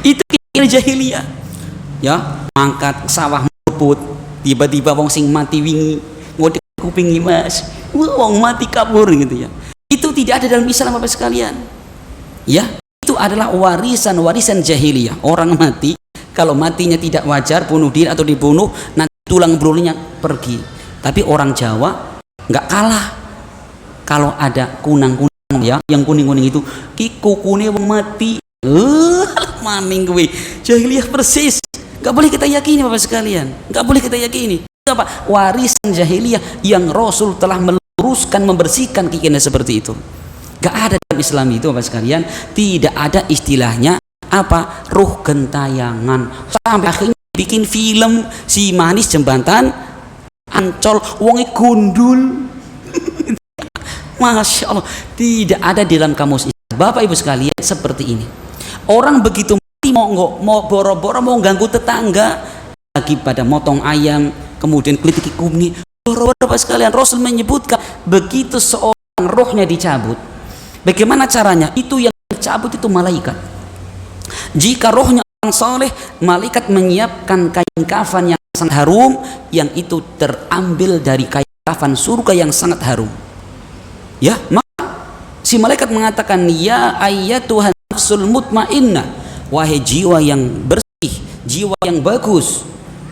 Itu kira jahiliyah, ya, mangkat sawah muput, tiba-tiba wong sing mati wingi kuping Mas, wong mati kabur gitu ya. Itu tidak ada dalam Islam Bapak sekalian. Ya, itu adalah warisan jahiliyah. Orang mati, kalau matinya tidak wajar, bunuh diri atau dibunuh, nanti tulang belulangnya pergi. Tapi orang Jawa nggak kalah. Kalau ada kunang-kunang ya, yang kuning-kuning itu, kukunya mati. Maning gue, jahiliyah persis. Nggak boleh kita yakini Bapak sekalian. Nggak boleh kita yakini. Apa? Warisan jahiliyah yang Rasul telah meluruskan, membersihkan keyakinan seperti itu. Gak ada dalam Islam itu Bapak sekalian. Tidak ada istilahnya apa ruh gentayangan. Sampai akhirnya bikin film si manis jembatan Ancol, wonge gundul. Masya Allah, tidak ada di dalam kamus Islam. Bapak Ibu sekalian, seperti ini. Orang begitu mati mau boro-boro mau ganggu tetangga, lagi pada motong ayam, kemudian kelitiki kumni, Bapak sekalian, Rasul menyebutkan begitu seorang rohnya dicabut, bagaimana caranya? Itu yang dicabut itu malaikat. Jika rohnya orang soleh, malaikat menyiapkan kain kafan yang sangat harum, yang itu terambil dari kain kafan surga yang sangat harum. Ya, maka si malaikat mengatakan, ya ayyatuhan nafsul mutmainnah, wahai jiwa yang bersih, jiwa yang bagus,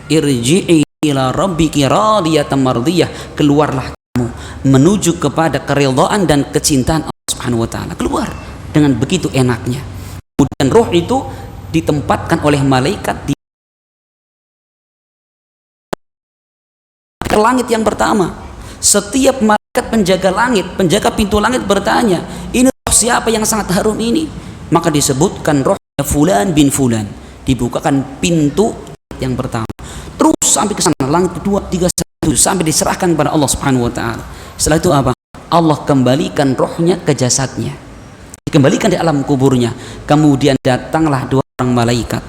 irji'i ila rabbiki radiyatan mardiyah, keluarlah kamu menuju kepada keridhaan dan kecintaan Allah Subhanahu wa taala. Keluar dengan begitu enaknya. Kemudian roh itu ditempatkan oleh malaikat di langit yang pertama. Setiap malaikat penjaga langit, penjaga pintu langit bertanya, ini roh siapa yang sangat harum ini? Maka disebutkan rohnya fulan bin fulan. Dibukakan pintu yang pertama, terus sampai ke sana, langit kedua, tiga, satu, sampai diserahkan kepada Allah Subhanahu wa taala. Setelah itu apa? Allah kembalikan rohnya ke jasadnya, dikembalikan di alam kuburnya. Kemudian datanglah dua orang malaikat,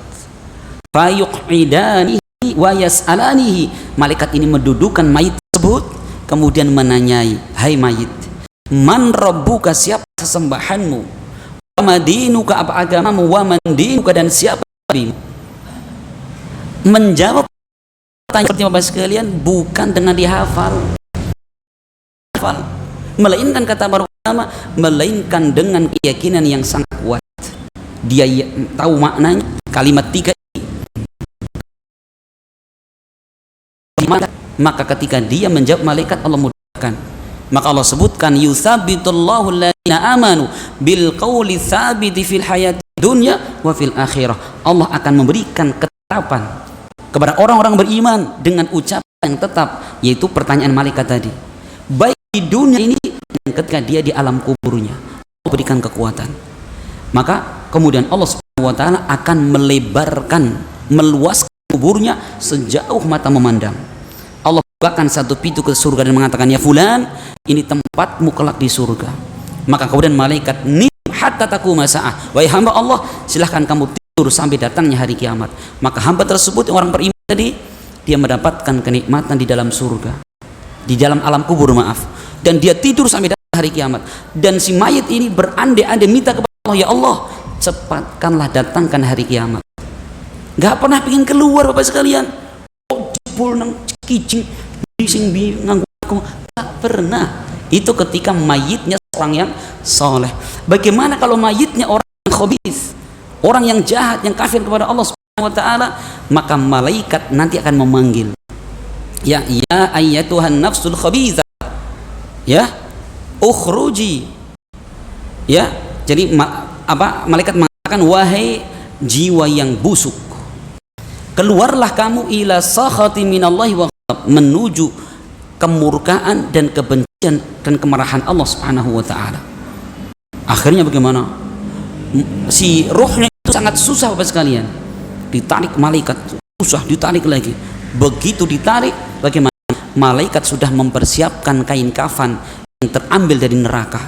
fayuqidanihi wa yas'alanihi. Malaikat ini mendudukan mayit tersebut, kemudian menanyai, hai mayit, man rabbuka, siapa sesembahanmu, wa madinuka, apa agamamu, wa man dinuka, dan siapa nabimu. Menjawab pertanyaan seperti Bapak sekalian bukan dengan dihafal, melainkan kata para ulama, melainkan dengan keyakinan yang sangat kuat. Dia tahu maknanya kalimat tiga ini. Maka ketika dia menjawab, malaikat Allah mudahkan. Maka Allah sebutkan, yutsabitullahu alladziina amanu bil qauli tsabiti fil hayati dunya wa fil akhirah. Allah akan memberikan ketetapan kepada orang-orang beriman dengan ucapan yang tetap, yaitu pertanyaan malaikat tadi, baik di dunia ini dan ketika dia di alam kuburnya. Allah berikan kekuatan. Maka kemudian Allah Subhanahu wa taala akan melebarkan, meluaskan kuburnya sejauh mata memandang. Allah bukakan satu pintu ke surga dan mengatakan, ya fulan, ini tempatmu kelak di surga. Maka kemudian malaikat, nim hatta taquma sa'ah, wahai hamba Allah, silahkan kamu tidur sampai datangnya hari kiamat. Maka hamba tersebut, orang beriman tadi, dia mendapatkan kenikmatan di dalam surga, di dalam alam kubur, maaf, dan dia tidur sampai datang hari kiamat. Dan si mayit ini berandai-andai minta kepada Allah, ya Allah, cepatkanlah datangkan hari kiamat. Gak pernah pengen keluar Bapak sekalian. Oh, jebol nang kijing sing nganggo aku, gak pernah. Itu ketika mayitnya orang yang soleh. Bagaimana kalau mayitnya orang yang khabith, orang yang jahat, yang kafir kepada Allah Subhanahu wa taala? Maka malaikat nanti akan memanggil, ya ayyatuhan nafsul khabithah, ya ukhruji. Ya, jadi malaikat mengatakan, wahai jiwa yang busuk, keluarlah kamu ila sakhati minallahi wa ghadab, menuju kemurkaan dan kebencian dan kemarahan Allah Subhanahu wa taala. Akhirnya bagaimana? Si ruhnya itu sangat susah Bapak sekalian. Ditarik malaikat, susah ditarik lagi. Begitu ditarik, bagaimana? Malaikat sudah mempersiapkan kain kafan yang terambil dari neraka.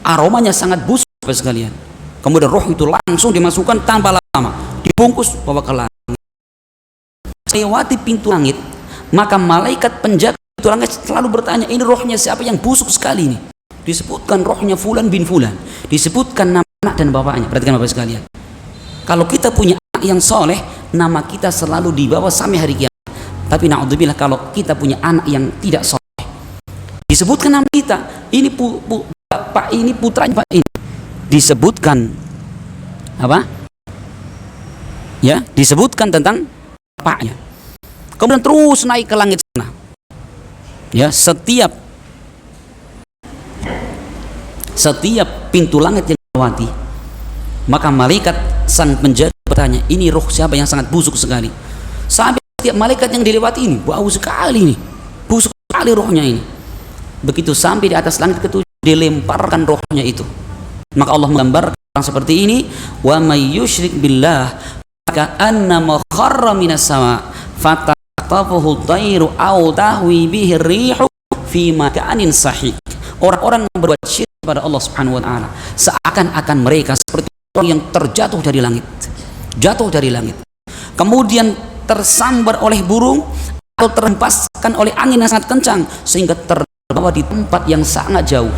Aromanya sangat busuk Bapak sekalian. Kemudian roh itu langsung dimasukkan tanpa lama, dibungkus bawa ke langit. Lewati pintu langit, maka malaikat penjaga pintu langit selalu bertanya, ini rohnya siapa yang busuk sekali ini? Disebutkan rohnya fulan bin fulan, disebutkan nama anak dan bapaknya. Perhatikan Bapak sekalian, kalau kita punya anak yang soleh, nama kita selalu dibawa sampai hari kiamat. Tapi na'udzubillah, kalau kita punya anak yang tidak soleh, disebutkan nama kita, ini Pak ini putranya Pak ini, disebutkan apa? Ya, disebutkan tentang bapaknya. Kemudian terus naik ke langit sana. Ya, setiap pintu langit yang dilewati, maka malaikat sang penjaga bertanya, ini roh siapa yang sangat busuk sekali? Sampai setiap malaikat yang dilewati ini bau sekali nih, busuk sekali rohnya ini. Begitu sampai di atas langit ketujuh, dilemparkan rohnya itu. Maka Allah menggambarkan orang seperti ini, wa may yusyrik billah ka'annama kharra minas sama fataqtafuhu tayru aw tahwi bihi rihu fi makanin sahih. Orang-orang yang berbuat syirik kepada Allah Subhanahu wa taala seakan-akan mereka seperti orang yang terjatuh dari langit. Jatuh dari langit. Kemudian tersambar oleh burung atau terhempaskan oleh angin yang sangat kencang sehingga terbawa di tempat yang sangat jauh.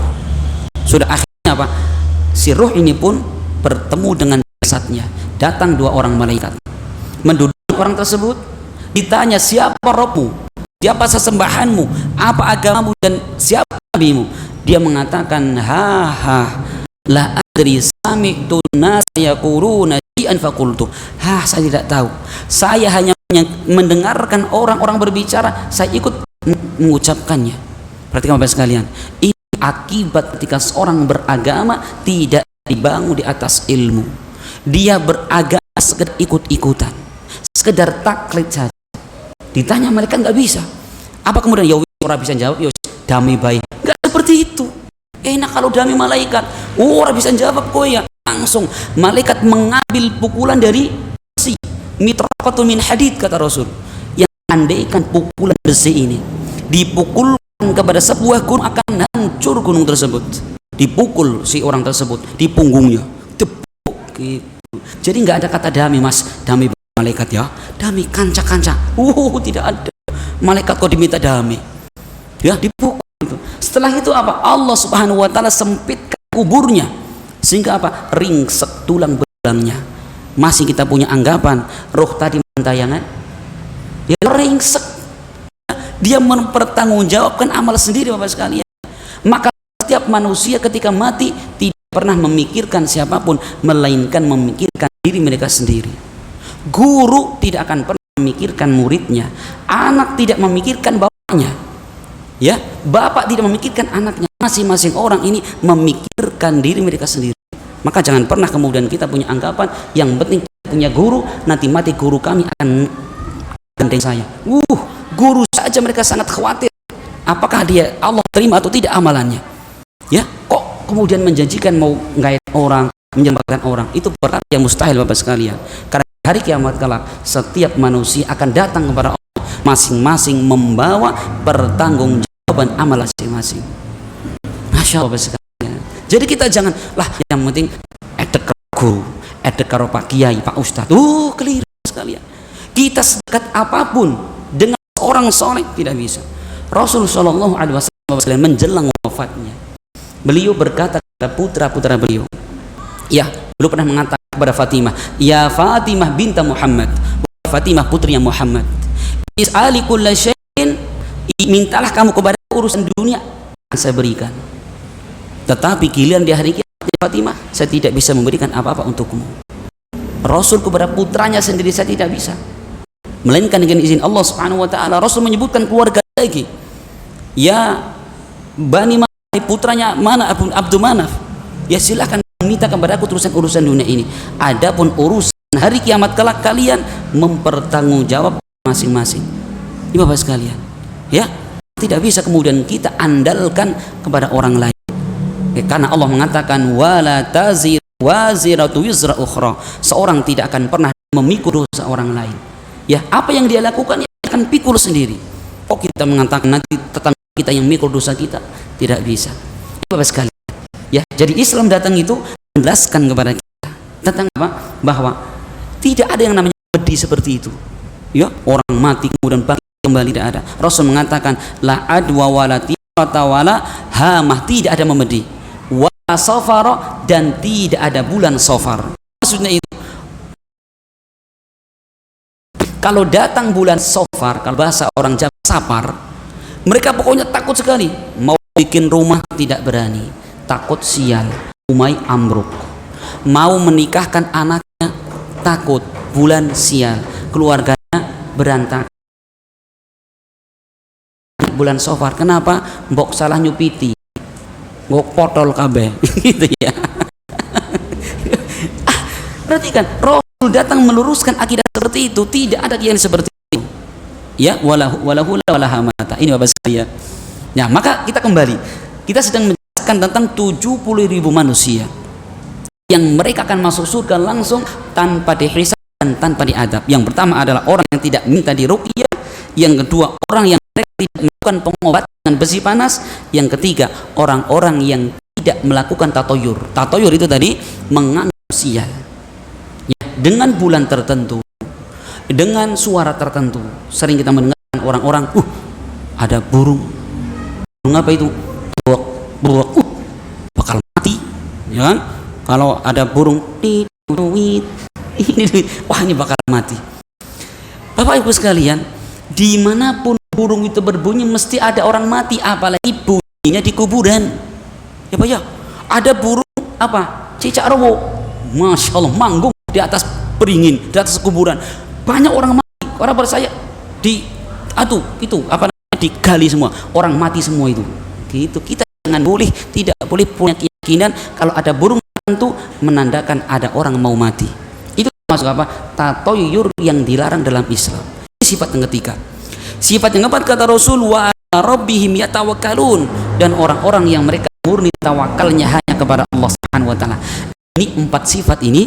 Sudah akhirnya apa? Si ruh ini pun bertemu dengan jasadnya. Datang dua orang malaikat, menduduk orang tersebut, ditanya, siapa Rabbmu, siapa sesembahanmu, apa agamamu, dan siapa nabimu. Dia mengatakan, la adri sami'tu nasa yaquluna shay'an faqultu. Saya tidak tahu, saya hanya mendengarkan orang-orang berbicara, saya ikut mengucapkannya. Perhatikan Bapak sekalian, ini akibat ketika seorang beragama tidak dibangun di atas ilmu. Dia beragama sekedar ikut-ikutan, sekedar taklid saja. Ditanya mereka nggak bisa. Apa kemudian ya orang bisa jawab, ya dami baik. Nggak seperti itu. Enak kalau dami malaikat. Orang bisa jawab kok ya. Langsung malaikat mengambil pukulan dari besi. Mitraqatun min hadid, kata Rasul. Yang andaikan pukulan besi ini dipukulkan kepada sebuah gunung, akan hancur gunung tersebut. Dipukul si orang tersebut di punggungnya. Tepuk gitu. Jadi nggak ada kata dami mas, dami malaikat ya, dami kanca-kanca. Tidak ada. Malaikat kok diminta dami? Ya dipukul itu. Setelah itu apa? Allah Subhanahu wa taala sempitkan kuburnya sehingga apa? Ringsek tulang belangnya. Masih kita punya anggapan roh tadi mentayangan? Ya ringsek. Dia mempertanggungjawabkan amal sendiri Bapak sekalian. Maka setiap manusia ketika mati tidak pernah memikirkan siapapun melainkan memikirkan diri mereka sendiri. Guru tidak akan pernah memikirkan muridnya, anak tidak memikirkan bapaknya, ya, bapak tidak memikirkan anaknya. Masing-masing orang ini memikirkan diri mereka sendiri. Maka jangan pernah kemudian kita punya anggapan yang penting punya guru, nanti mati guru kami akan gandeng saya. Guru saja mereka sangat khawatir apakah dia Allah terima atau tidak amalannya. Ya, kok kemudian menjanjikan mau ngait orang, menyembahkan orang, itu perkara yang mustahil Bapak sekalian. Karena hari kiamat kelak setiap manusia akan datang kepada Allah masing-masing membawa pertanggungjawaban amal masing-masing. Masya Allah Bapak sekalian. Jadi kita jangan lah yang penting edek guru, edek karo Pak Kiai, Pak Ustadz. Keliru sekalian. Kita sedekat apapun dengan orang soleh tidak bisa. Rasulullah Shallallahu Alaihi Wasallam menjelang wafatnya, beliau berkata kepada putra-putra beliau, ya, beliau pernah mengatakan kepada Fatimah, ya Fatimah binta Muhammad, Fatimah putrinya Muhammad, is'ali kulla syai'in, mintalah kamu kepada urusan dunia akan saya berikan, tetapi giliran di hari kiamat Fatimah, saya tidak bisa memberikan apa-apa untukmu. Rasul kepada putranya sendiri, saya tidak bisa, melainkan dengan izin Allah Subhanahu wa taala. Rasul menyebutkan keluarga lagi, ya Bani putranya mana Abdul Manaf, ya silahkan minta kepada aku urusan dunia ini. Adapun urusan hari kiamat kelak kalian mempertanggungjawab masing-masing. Ini Bapak sekalian, ya, tidak bisa kemudian kita andalkan kepada orang lain. Ya, karena Allah mengatakan wala tazir waziratu wizra ukhra. Seorang tidak akan pernah memikul dosa orang lain. Ya, apa yang dia lakukan dia akan pikul sendiri. Kok kita mengatakan nanti tetangga kita yang mikul dosa kita? Tidak bisa. Bapak sekalian, ya, jadi Islam datang itu menjelaskan kepada kita tentang apa? Bahwa tidak ada yang namanya medhi seperti itu. Ya, orang mati kemudian bangkit kembali, tidak ada. Rasul mengatakan la adwa wala tirata wala hamah, tidak ada memedhi. Wa safara, dan tidak ada bulan safar. Maksudnya itu kalau datang bulan safar, kalau bahasa orang Jawa sapar, mereka pokoknya takut sekali. Mau bikin rumah tidak berani, takut sial, rumah ambruk. Mau menikahkan anaknya takut bulan sial, keluarganya berantakan. Bulan Safar, kenapa? Mbok salah nyupiti, mbok potol kabeh gitu ya. Perhatikan, Rasul datang meluruskan akidah seperti itu. Tidak ada yang seperti itu. Ya, walahu walahamata. Ini Bapak sekalian. Nah, maka kita kembali. Kita sedang menjelaskan tentang 70.000 manusia yang mereka akan masuk surga langsung tanpa dihisab dan tanpa diadab. Yang pertama adalah orang yang tidak minta diruqyah. Yang kedua, orang yang mereka tidak melakukan pengobatan dengan besi panas. Yang ketiga, orang-orang yang tidak melakukan tatoyur. Tatoyur itu tadi menganggap sial. Ya, dengan bulan tertentu, dengan suara tertentu. Sering kita mendengarkan orang-orang, ada burung apa itu? Buak, bakal mati, ya kan? Kalau ada burung, wah ini bakal mati. Bapak Ibu sekalian, dimanapun burung itu berbunyi mesti ada orang mati, apalagi bunyinya di kuburan. Ya Pak ya, ada burung apa? Cicak rowo, masya Allah, manggung di atas beringin, di atas kuburan. Banyak orang mati. Orang percaya di itu apa namanya, digali semua, orang mati semua itu. Gitu. Kita tidak boleh punya keyakinan kalau ada burung tertentu menandakan ada orang mau mati. Itu masuk apa? Tatoyur yang dilarang dalam Islam. Ini sifat yang ketiga. Sifat yang keempat kata Rasul, wa ala rabbihim yatawakkalun, dan orang-orang yang mereka murni tawakalnya hanya kepada Allah Subhanahu wa taala. Ini 4 sifat ini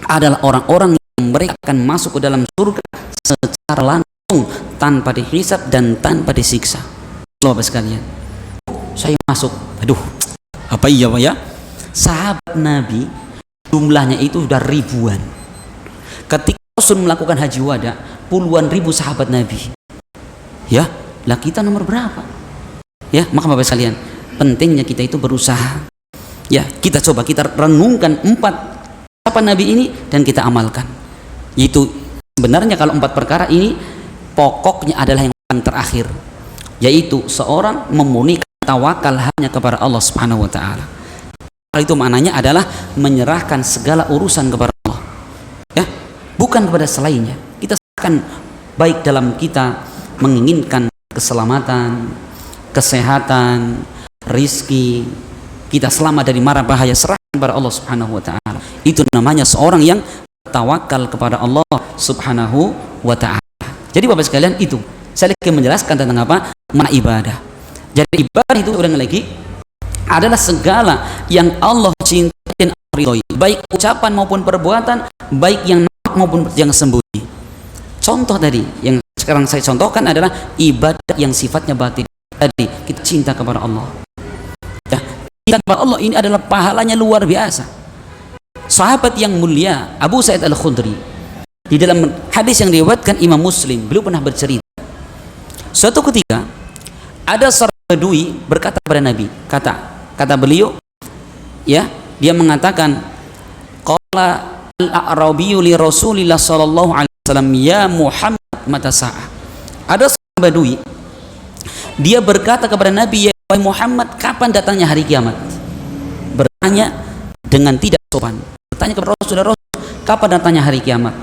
adalah orang-orang yang mereka akan masuk ke dalam surga secara langsung tanpa dihisab dan tanpa disiksa. Bapak sekalian, saya masuk, aduh, apa iya Pak ya? Sahabat Nabi jumlahnya itu sudah ribuan. Ketika Rasul melakukan haji wada, puluhan ribu sahabat Nabi. Ya, lah kita nomor berapa? Ya, maka Bapak sekalian, pentingnya kita itu berusaha. Ya, kita coba kita renungkan 4 sahabat Nabi ini dan kita amalkan. Itu sebenarnya kalau 4 perkara ini pokoknya adalah yang paling terakhir, yaitu seorang memurnikan tawakal hanya kepada Allah Subhanahu wa taala. Itu maknanya adalah menyerahkan segala urusan kepada Allah. Ya, bukan kepada selainnya. Kita serahkan baik dalam kita menginginkan keselamatan, kesehatan, rizki, kita selamat dari mara bahaya, serahkan kepada Allah Subhanahu wa taala. Itu namanya seorang yang tawakal kepada Allah Subhanahu wa taala. Jadi Bapak sekalian, itu saya lagi menjelaskan tentang apa? Makna ibadah. Jadi ibadah itu ulang lagi adalah segala yang Allah cintai dan ridhoi, baik ucapan maupun perbuatan, baik yang nampak maupun yang sembunyi. Contoh tadi yang sekarang saya contohkan adalah ibadah yang sifatnya batin. Tadi kita cinta kepada Allah. Ya, cinta kepada Allah ini adalah pahalanya luar biasa. Sahabat yang mulia Abu Sa'id Al-Khudri, di dalam hadis yang diriwayatkan Imam Muslim, beliau pernah bercerita, suatu ketika ada seorang Badui berkata kepada Nabi, kata beliau, ya, dia mengatakan, qala al-a'rabiyyu li Rasulillah sallallahu alaihi wasallam, ya Muhammad mata sa'ah. Ada seorang Badui, dia berkata kepada Nabi, ya Muhammad, kapan datangnya hari kiamat? Bertanya dengan tidak sopan, bertanya kepada Rasul, kapan datangnya hari kiamat?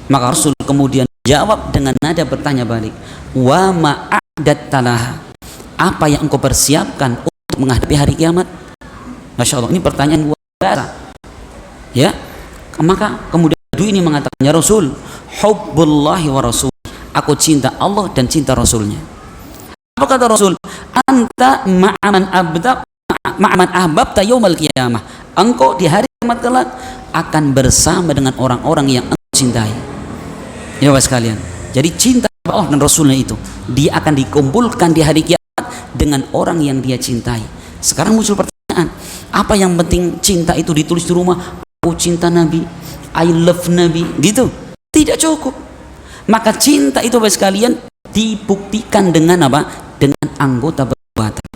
Maka Rasul kemudian jawab dengan nada bertanya balik, wa ma'adattalah, apa yang engkau persiapkan untuk menghadapi hari kiamat? Masya Allah, ini pertanyaan luar biasa. Ya, maka kemudian Badui ini mengatakan, ya Rasul, hubbullahi wa rasul, aku cinta Allah dan cinta Rasulnya. Apa kata Rasul? Anta ma'aman ahbabta yaumal qiyamah, engkau di hari kiamat kelak akan bersama dengan orang-orang yang engkau cintai. Ya Bapak sekalian, jadi cinta Allah dan Rasulnya itu, dia akan dikumpulkan di hari kiamat dengan orang yang dia cintai. Sekarang muncul pertanyaan, apa yang penting cinta itu ditulis di rumah, aku cinta Nabi, I love Nabi, gitu? Tidak cukup. Maka cinta itu Bapak sekalian dibuktikan dengan apa? Dengan anggota perbuatan.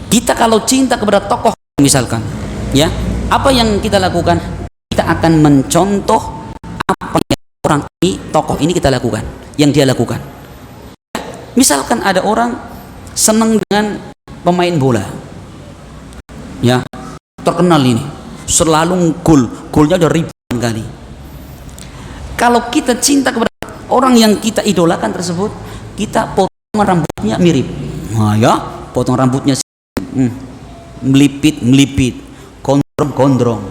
Kita kalau cinta kepada tokoh misalkan, ya, apa yang kita lakukan? Kita akan mencontoh apa yang orang ini, tokoh ini kita lakukan, yang dia lakukan. Misalkan ada orang senang dengan pemain bola, ya, terkenal ini, selalu golnya udah ribuan kali. Kalau kita cinta kepada orang yang kita idolakan tersebut, kita potongan rambutnya mirip, nah ya, potong rambutnya melipit, gondrong,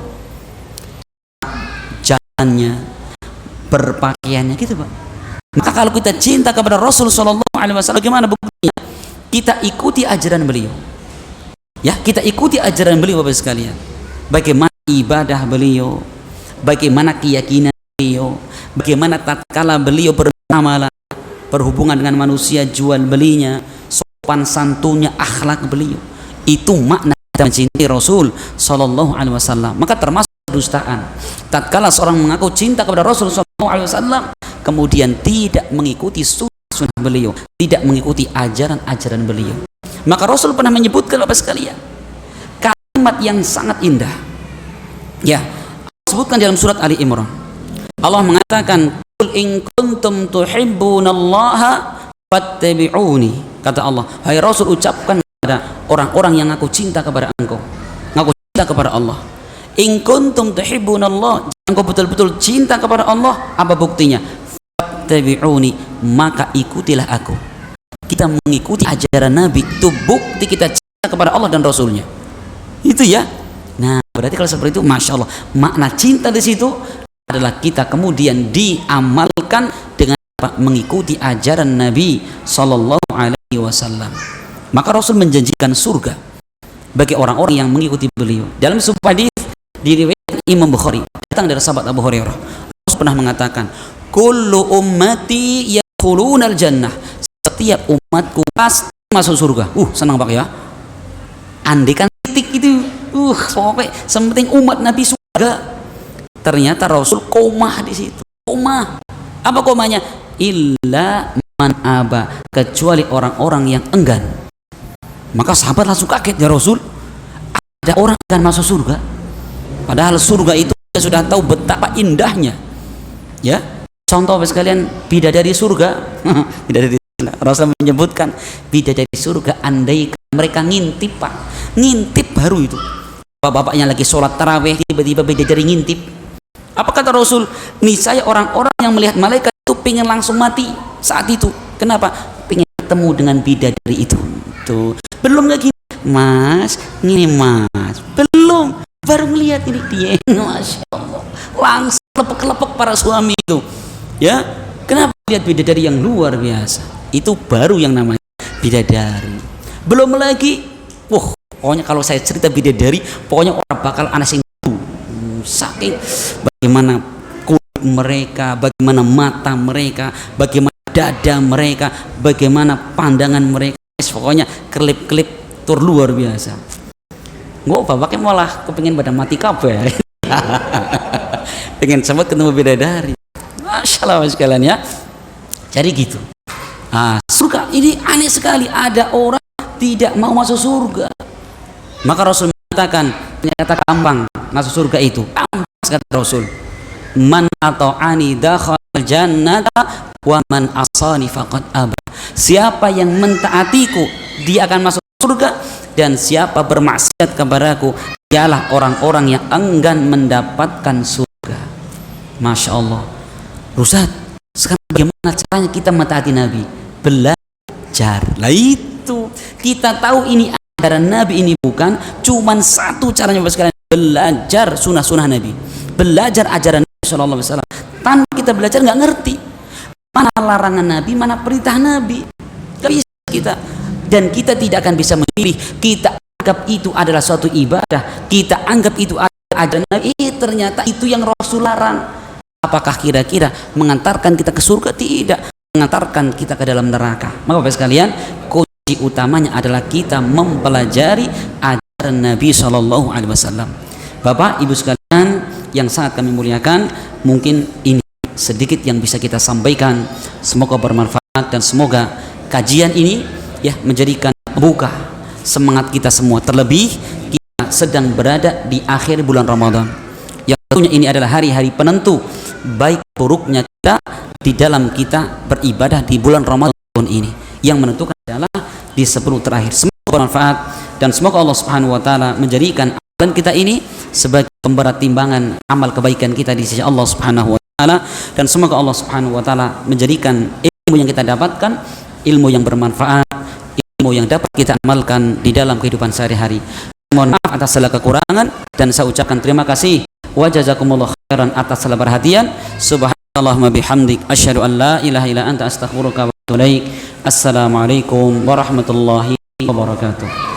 jalannya, berpakaiannya gitu Pak. Maka kalau kita cinta kepada Rasul Shallallahu Alaihi Wasallam, bagaimana buktinya? Kita ikuti ajaran beliau, ya, kita ikuti ajaran beliau Bapak sekalian. Bagaimana ibadah beliau, bagaimana keyakinan beliau, bagaimana tatkala beliau bermuamalah, berhubungan dengan manusia, jual belinya, sopan santunnya, akhlak beliau. Itu makna kita mencintai Rasul Shallallahu Alaihi Wasallam. Maka termasuk kedustaan tatkala seorang mengaku cinta kepada Rasul Shallallahu Alaihi Wasallam, kemudian tidak mengikuti sunnah beliau, tidak mengikuti ajaran-ajaran beliau. Maka Rasul pernah menyebutkan Bapak sekalian kalimat yang sangat indah, ya, sebutkan dalam surat Ali Imran. Allah mengatakan, qul in kuntum tuhibbunallaha fattabi'uni. Kata Allah, hai Rasul, ucapkan kepada orang-orang yang aku cinta kepada engkau, aku cinta kepada Allah. In kuntum tuhibbunallah, engkau betul-betul cinta kepada Allah, apa buktinya? Fattabi'uni, maka ikutilah aku. Kita mengikuti ajaran Nabi, itu bukti kita cinta kepada Allah dan Rasulnya. Itu ya. Nah, berarti kalau seperti itu, masya Allah, makna cinta di situ adalah kita kemudian diamalkan dengan mengikuti ajaran Nabi Sallallahu Alaihi Wasallam. Maka Rasul menjanjikan surga bagi orang-orang yang mengikuti beliau. Dalam sebuah hadis diriwayatkan Imam Bukhari, datang dari sahabat Abu Hurairah, Rasul pernah mengatakan, kullu ummati yadkhulunal jannah, setiap umatku pasti masuk surga. Senang Pak ya. Andekan titik itu, pokoknya sementing umat Nabi surga. Ternyata Rasul komah di situ. Komah. Apa komanya? Illa man aba, kecuali orang-orang yang enggan. Maka sahabat langsung kaget, ya Rasul, ada orang akan masuk surga? Padahal surga itu kita sudah tahu betapa indahnya. Ya, contoh sekalian bidadari surga. Bidadari surga. Rasul menyebutkan bidadari surga andai mereka ngintip Pak, ngintip baru itu. Bapak-bapaknya lagi sholat taraweh, tiba-tiba bidadari ngintip. Apa kata Rasul? Niscaya orang-orang yang melihat malaikat itu pengen langsung mati saat itu. Kenapa? Pengen ketemu dengan bidadari itu. Tuh. Belum lagi, Mas, ini Mas. Belum, baru melihat ini dia. Masya Allah. Langsung lepek-lepek para suami itu. Ya, kenapa? Lihat bidadari yang luar biasa. Itu baru yang namanya bidadari. Belum lagi, pokoknya kalau saya cerita bidadari, pokoknya orang bakal anas yang saking bagaimana kulit mereka, bagaimana mata mereka, bagaimana dada mereka, bagaimana pandangan mereka, pokoknya klip-klip tur luar biasa. Nggak bapaknya malah kepingin pada mati kabeh. Pengen sempat ketemu bidadari. Masya Allah sekalian ya. Jadi gitu. Surga ini aneh sekali, ada orang tidak mau masuk surga. Maka Rasul mengatakan, ternyata gampang masuk surga itu. Gampang, kata Rasul. Man ata'ani dakhala jannata wa man asani faqad aba. Siapa yang mentaatiku, dia akan masuk surga, dan siapa bermaksiat kepadaku, dialah orang-orang yang enggan mendapatkan surga. Masya Allah. Ustaz, sekarang bagaimana caranya kita mentaati Nabi? Belajar. Lah itu, kita tahu ini ajaran Nabi, ini bukan cuman satu caranya Bapak sekalian, belajar sunnah-sunnah Nabi, belajar ajaran Nabi Sallallahu Alaihi Wasallam. Tanpa kita belajar nggak ngerti mana larangan Nabi, mana perintah Nabi. Gak bisa kita, dan kita tidak akan bisa memilih. Kita anggap itu adalah suatu ibadah, kita anggap itu adalah ajaran Nabi, ternyata itu yang Rasul larang. Apakah kira-kira mengantarkan kita ke surga? Tidak, mengantarkan kita ke dalam neraka. Maka Bapak sekalian, kunci utamanya adalah kita mempelajari ajaran Nabi Sallallahu Alaihi Wasallam. Bapak Ibu sekalian yang sangat kami muliakan, mungkin ini sedikit yang bisa kita sampaikan. Semoga bermanfaat dan semoga kajian ini ya menjadikan buka semangat kita semua. Terlebih kita sedang berada di akhir bulan Ramadan, yang tentunya ini adalah hari-hari penentu baik buruknya kita di dalam kita beribadah di bulan Ramadan ini. Yang menentukan adalah di 10 terakhir. Semoga bermanfaat, dan semoga Allah Subhanahu wa taala menjadikan amalan kita ini sebagai pemberat timbangan amal kebaikan kita di sisi Allah Subhanahu wa taala, dan semoga Allah Subhanahu wa taala menjadikan ilmu yang kita dapatkan ilmu yang bermanfaat, ilmu yang dapat kita amalkan di dalam kehidupan sehari-hari. Mohon maaf atas segala kekurangan, dan saya ucapkan terima kasih wa jazakumullah khairan atas segala perhatian. Subhanallahumma bihamdik asyhadu an la ilaha illa anta astaghfiruka wa atubu ilaik. Assalamualaikum warahmatullahi wabarakatuh.